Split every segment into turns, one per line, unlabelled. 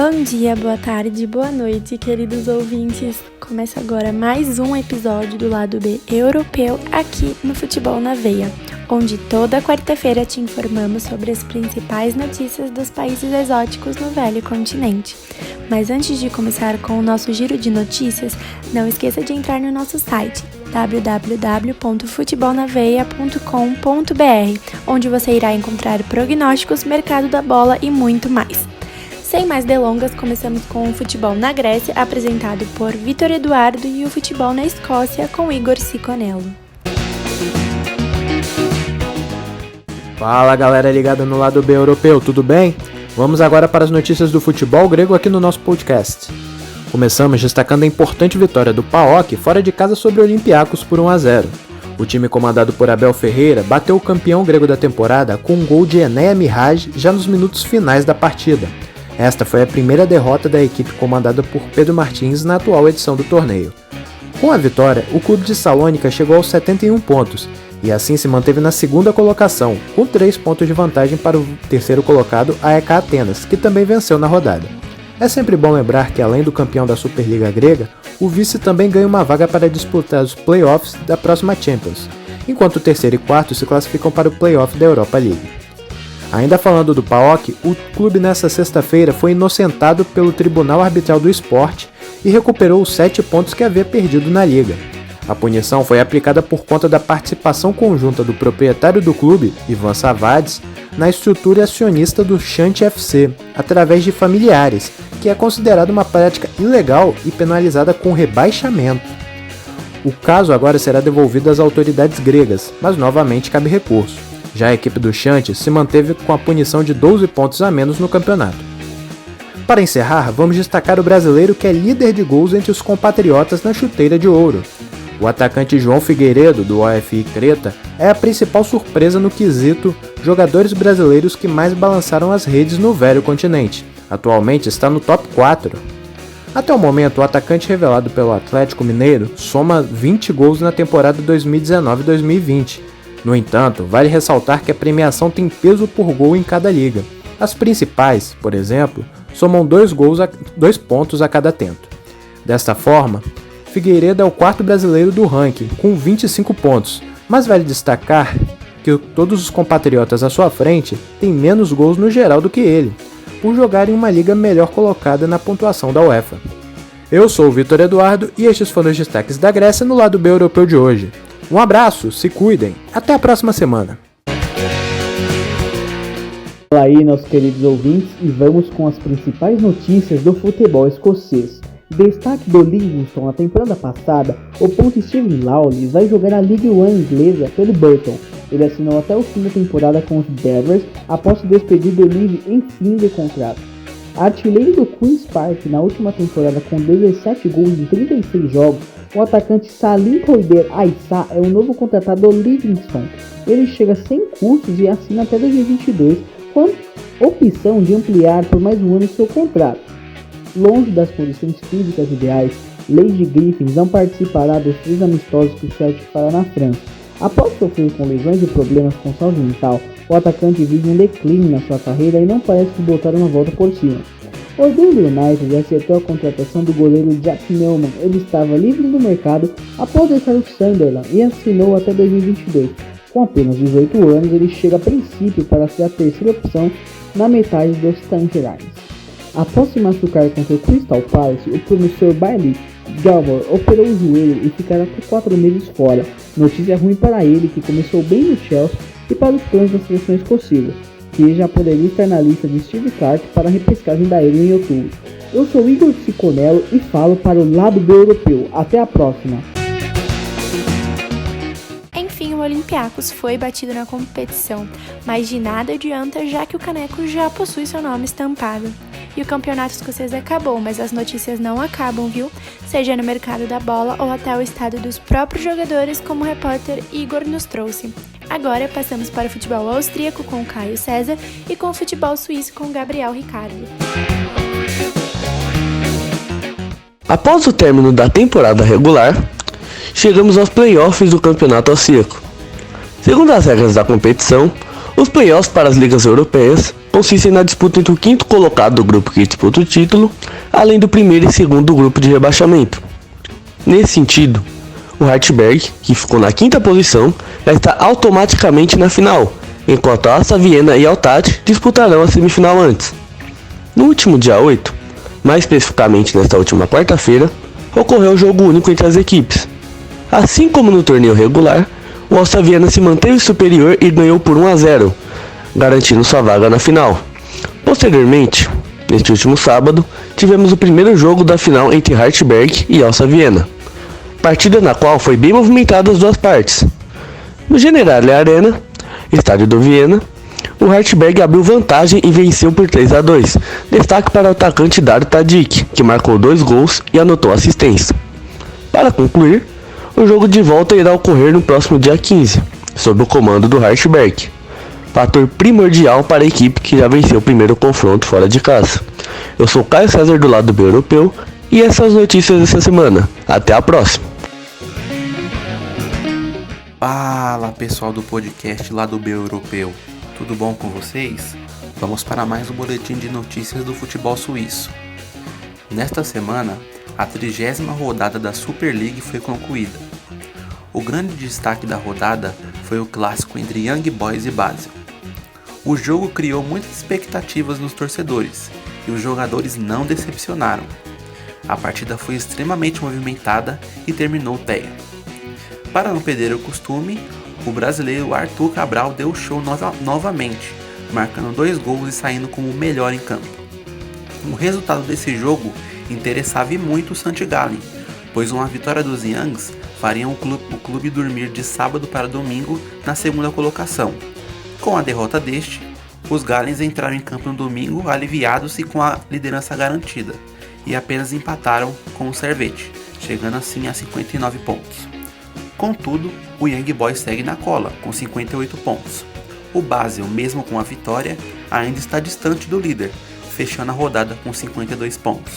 Bom dia, boa tarde, boa noite, queridos ouvintes. Começa agora mais um episódio do Lado B Europeu aqui no Futebol na Veia, onde toda quarta-feira te informamos sobre as principais notícias dos países exóticos no velho continente. Mas antes de começar com o nosso giro de notícias, não esqueça de entrar no nosso site www.futebolnaveia.com.br, onde você irá encontrar prognósticos, mercado da bola e muito mais. Sem mais delongas, começamos com o futebol na Grécia, apresentado por Vitor Eduardo, e o futebol na Escócia, com Igor Ciconello.
Fala galera ligada no Lado B Europeu, tudo bem? Vamos agora para as notícias do futebol grego aqui no nosso podcast. Começamos destacando a importante vitória do PAOK fora de casa sobre o Olympiacos por 1-0. O time comandado por Abel Ferreira bateu o campeão grego da temporada com um gol de Enéa Miraj já nos minutos finais da partida. Esta foi a primeira derrota da equipe comandada por Pedro Martins na atual edição do torneio. Com a vitória, o clube de Salônica chegou aos 71 pontos e assim se manteve na segunda colocação, com 3 pontos de vantagem para o terceiro colocado, AEK Atenas, que também venceu na rodada. É sempre bom lembrar que, além do campeão da Superliga grega, o vice também ganha uma vaga para disputar os playoffs da próxima Champions, enquanto o terceiro e quarto se classificam para o playoff da Europa League. Ainda falando do PAOK, o clube nesta sexta-feira foi inocentado pelo Tribunal Arbitral do Esporte e recuperou os 7 pontos que havia perdido na liga. A punição foi aplicada por conta da participação conjunta do proprietário do clube, Ivan Savades, na estrutura acionista do Xanthi FC, através de familiares, que é considerada uma prática ilegal e penalizada com rebaixamento. O caso agora será devolvido às autoridades gregas, mas novamente cabe recurso. Já a equipe do Xanthi se manteve com a punição de 12 pontos a menos no campeonato. Para encerrar, vamos destacar o brasileiro que é líder de gols entre os compatriotas na chuteira de ouro. O atacante João Figueiredo, do OFI Creta, é a principal surpresa no quesito jogadores brasileiros que mais balançaram as redes no velho continente. Atualmente está no top 4. Até o momento, o atacante revelado pelo Atlético Mineiro soma 20 gols na temporada 2019-2020. No entanto, vale ressaltar que a premiação tem peso por gol em cada liga. As principais, por exemplo, somam 2 pontos a cada tento. Desta forma, Figueiredo é o quarto brasileiro do ranking, com 25 pontos, mas vale destacar que todos os compatriotas à sua frente têm menos gols no geral do que ele, por jogar em uma liga melhor colocada na pontuação da UEFA. Eu sou o Vitor Eduardo e estes foram os destaques da Grécia no Lado B Europeu de hoje. Um abraço, se cuidem, até a próxima semana.
Fala aí, nossos queridos ouvintes, e vamos com as principais notícias do futebol escocês. Destaque do Livingston na temporada passada, o ponto Stephen Lawless vai jogar a League One inglesa pelo Burton. Ele assinou até o fim da temporada com os Devers após se despedir do Liv em fim de contrato. Artilheiro do Queen's Park na última temporada com 17 gols em 36 jogos, o atacante Salim Koider Aissa é o novo contratado do Livingston. Ele chega sem custos e assina até 2022, com opção de ampliar por mais um ano seu contrato. Longe das condições físicas ideais, Lady Griffins não participará dos 3 amistosos que o Celtic fará na França. Após sofrer com lesões e problemas com saúde mental, o atacante vive um declínio na sua carreira e não parece que botar uma volta por cima. O Dundee United acertou a contratação do goleiro Jack Neumann. Ele estava livre do mercado após deixar o Sunderland e assinou até 2022. Com apenas 18 anos, ele chega a princípio para ser a terceira opção na metade dos Tangerines. Após se machucar contra o Crystal Palace, o promissor Bailey Gilmore operou o joelho e ficará até 4 meses fora. Notícia ruim para ele, que começou bem no Chelsea, e para os planos da seleção escocesa, que já poderia estar na lista de Steve Clarke para a repescagem da Euro em outubro. Eu sou Igor Ciconello e falo para o Lado B Europeu. Até a próxima!
Enfim, o Olympiacos foi batido na competição, mas de nada adianta, já que o caneco já possui seu nome estampado. E o campeonato escocês acabou, mas as notícias não acabam, viu? Seja no mercado da bola ou até o estado dos próprios jogadores, como o repórter Igor nos trouxe. Agora passamos para o futebol austríaco com Caio César e com o futebol suíço com Gabriel Ricardo.
Após o término da temporada regular, chegamos aos playoffs do campeonato austríaco. Segundo as regras da competição, Os playoffs para as ligas europeias consistem na disputa entre o quinto colocado do grupo que disputa o título, além do primeiro e segundo do grupo de rebaixamento. Nesse sentido, o Hartberg, que ficou na quinta posição, já está automaticamente na final, enquanto a Alça Viena e Altad disputarão a semifinal antes. No último dia 8, mais especificamente nesta última quarta-feira, ocorreu o jogo único entre as equipes. Assim como no torneio regular, o Alça Viena se manteve superior e ganhou por 1-0, garantindo sua vaga na final. Posteriormente, neste último sábado, tivemos o primeiro jogo da final entre Hartberg e Alça Viena, partida na qual foi bem movimentada as duas partes. No Generale Arena, estádio do Viena, o Hartberg abriu vantagem e venceu por 3-2. Destaque para o atacante Dario Tadic, que marcou 2 gols e anotou assistência. Para concluir, o jogo de volta irá ocorrer no próximo dia 15, sob o comando do Hartberg, fator primordial para a equipe que já venceu o primeiro confronto fora de casa. Eu sou Caio César do lado B europeu e essas são as notícias dessa semana. Até a próxima!
Fala pessoal do podcast Lado B Europeu, tudo bom com vocês? Vamos para mais um boletim de notícias do futebol suíço. Nesta semana, a 30ª rodada da Super League foi concluída. O grande destaque da rodada foi o clássico entre Young Boys e Basel. O jogo criou muitas expectativas nos torcedores e os jogadores não decepcionaram. A partida foi extremamente movimentada e terminou teia. Para não perder o costume, o brasileiro Arthur Cabral deu show novamente, marcando 2 gols e saindo como o melhor em campo. O resultado desse jogo interessava muito o St. Gallen, pois uma vitória dos Youngs faria o clube dormir de sábado para domingo na segunda colocação. Com a derrota deste, os Gallens entraram em campo no domingo aliviados e com a liderança garantida, e apenas empataram com o Servette, chegando assim a 59 pontos. Contudo, o Young Boys segue na cola, com 58 pontos. O Basel, mesmo com a vitória, ainda está distante do líder, fechando a rodada com 52 pontos.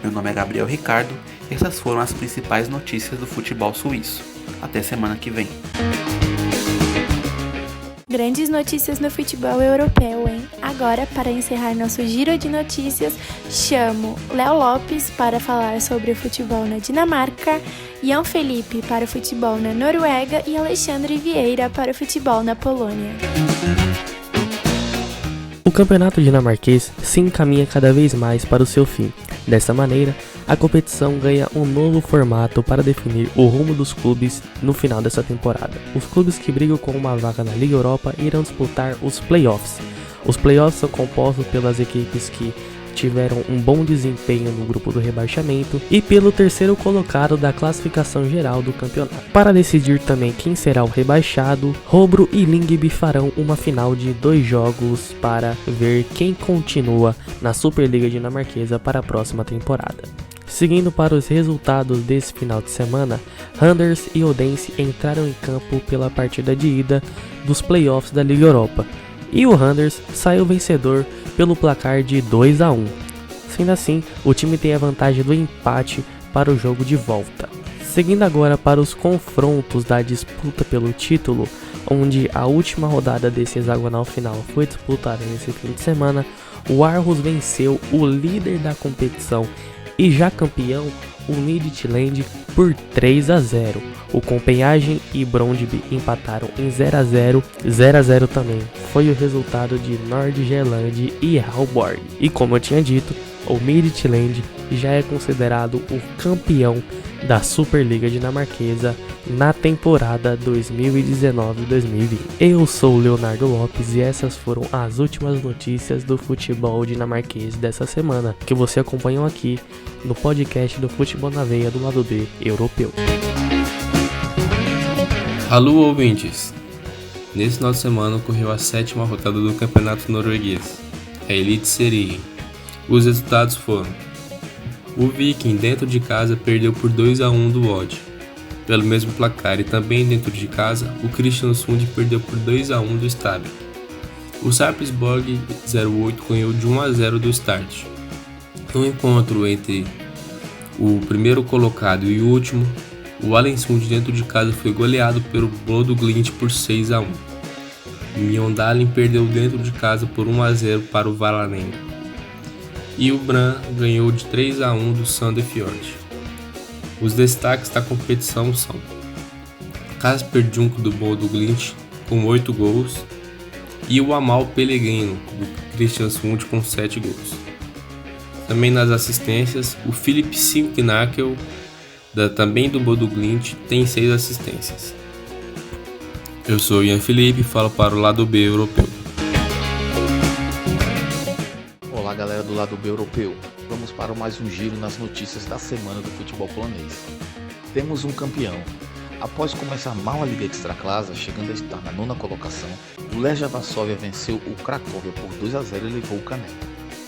Meu nome é Gabriel Ricardo e essas foram as principais notícias do futebol suíço. Até semana que vem.
Grandes notícias no futebol europeu, hein? Agora, para encerrar nosso giro de notícias, chamo Léo Lopes para falar sobre o futebol na Dinamarca, Ian Felipe para o futebol na Noruega e Alexandre Vieira para o futebol na Polônia.
O campeonato dinamarquês se encaminha cada vez mais para o seu fim. Dessa maneira, a competição ganha um novo formato para definir o rumo dos clubes no final dessa temporada. Os clubes que brigam com uma vaga na Liga Europa irão disputar os playoffs. Os playoffs são compostos pelas equipes que tiveram um bom desempenho no grupo do rebaixamento e pelo terceiro colocado da classificação geral do campeonato. Para decidir também quem será o rebaixado, Hobro e Lyngby farão uma final de 2 jogos para ver quem continua na Superliga dinamarquesa para a próxima temporada. Seguindo para os resultados desse final de semana, Randers e Odense entraram em campo pela partida de ida dos playoffs da Liga Europa, e o Randers saiu vencedor pelo placar de 2-1. Sendo assim, o time tem a vantagem do empate para o jogo de volta. Seguindo agora para os confrontos da disputa pelo título, onde a última rodada desse hexagonal final foi disputada nesse fim de semana, o Aarhus venceu o líder da competição e já campeão, o Midtjylland, por 3-0. O Copenhagen e Brøndby empataram em 0-0. 0-0 também foi o resultado de Nordjylland e Aalborg. E como eu tinha dito, o Midtjylland já é considerado o campeão da Superliga dinamarquesa na temporada 2019-2020. Eu sou o Leonardo Lopes e essas foram as últimas notícias do futebol dinamarquês dessa semana, que você acompanhou aqui no podcast do Futebol na Veia do lado B europeu.
Alô ouvintes! Nesse final de semana ocorreu a 7ª rodada do campeonato norueguês, a Eliteserien. Os resultados foram: o Viking dentro de casa perdeu por 2-1 do Odd. Pelo mesmo placar e também dentro de casa, o Kristiansund perdeu por 2-1 do Stabæk. O Sarpsborg 08 ganhou de 1-0 do Start. No encontro entre o primeiro colocado e o último, o Alensund dentro de casa foi goleado pelo Bodø/Glimt por 6-1. Mjøndalen perdeu dentro de casa por 1-0 para o Vålerenga. E o Brann ganhou de 3-1 do Sandefjord. Os destaques da competição são Kasper Junker do Bodø/Glimt com 8 gols e o Amal Pellegrino do Kristiansund com 7 gols. Também nas assistências, o Philip Sinknakel, também do Bodø/Glimt, tem 6 assistências. Eu sou o Ian Felipe e falo para o Lado B Europeu.
Olá galera do Lado B Europeu, vamos para mais um giro nas notícias da semana do futebol polonês. Temos um campeão. Após começar mal a Liga Ekstraklasa, chegando a estar na 9ª colocação, o Legia Varsóvia venceu o Cracóvia por 2-0 e levou o caneco.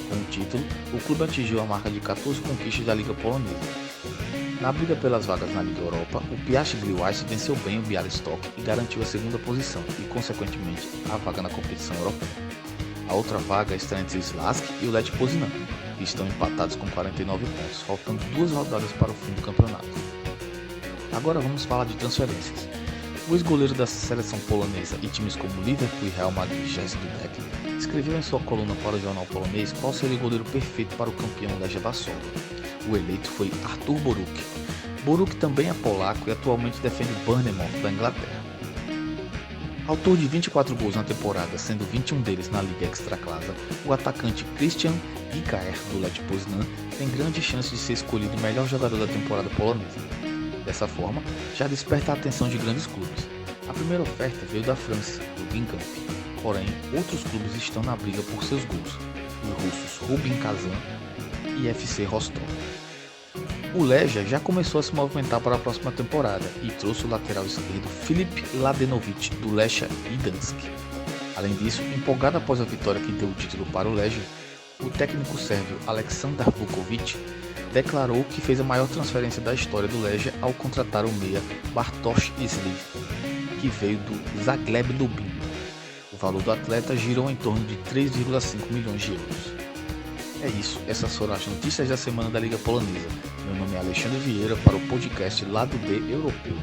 Com o título, o clube atingiu a marca de 14 conquistas da Liga Polonesa. Na briga pelas vagas na Liga Europa, o Piast Gliwice venceu bem o Białystok e garantiu a 2ª posição e, consequentemente, a vaga na competição europeia. A outra vaga está entre o Slask e o Lech Poznan, que estão empatados com 49 pontos, faltando 2 rodadas para o fim do campeonato. Agora vamos falar de transferências. O ex-goleiro da seleção polonesa e times como Liverpool e Real Madrid, Jerzy Dudek, escreveu em sua coluna para o jornal polonês qual seria o goleiro perfeito para o campeão Legia Varsóvia. O eleito foi Artur Boruc. Boruc também é polaco e atualmente defende o Bournemouth da Inglaterra. Autor de 24 gols na temporada, sendo 21 deles na Liga Ekstraklasa, o atacante Christian Ikaer do Lech Poznan tem grande chance de ser escolhido o melhor jogador da temporada polonesa. Dessa forma, já desperta a atenção de grandes clubes. A primeira oferta veio da França, do Guingamp. Porém, outros clubes estão na briga por seus gols, os russos Rubin Kazan e FC Rostov. O Legia já começou a se movimentar para a próxima temporada e trouxe o lateral esquerdo Filip Ladenovic do Lechia Gdansk. Além disso, empolgado após a vitória que deu o título para o Legia, o técnico sérvio Aleksandar Vukovic declarou que fez a maior transferência da história do Legia ao contratar o meia Bartosz Sliv, que veio do Zagreb Lubin. O valor do atleta girou em torno de 3,5 milhões de euros. É isso, essas foram as notícias da semana da Liga Polonesa. Meu nome é Alexandre Vieira para o podcast Lado B Europeu.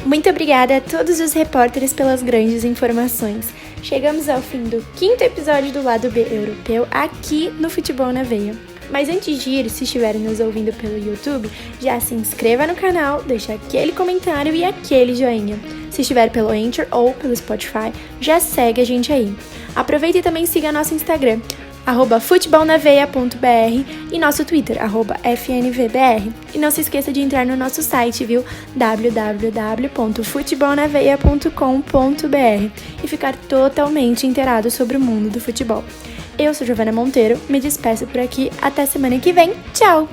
Muito obrigada a todos os repórteres pelas grandes informações. Chegamos ao fim do 5º episódio do Lado B Europeu aqui no Futebol na Veia. Mas antes de ir, se estiverem nos ouvindo pelo YouTube, já se inscreva no canal, deixa aquele comentário e aquele joinha. Se estiver pelo Anchor ou pelo Spotify, já segue a gente aí. Aproveita e também siga nosso Instagram, @futebolnaveia.br e nosso Twitter, @fnvbr. E não se esqueça de entrar no nosso site, viu? www.futebolnaveia.com.br e ficar totalmente inteirado sobre o mundo do futebol. Eu sou Giovana Monteiro, me despeço por aqui, até semana que vem, tchau!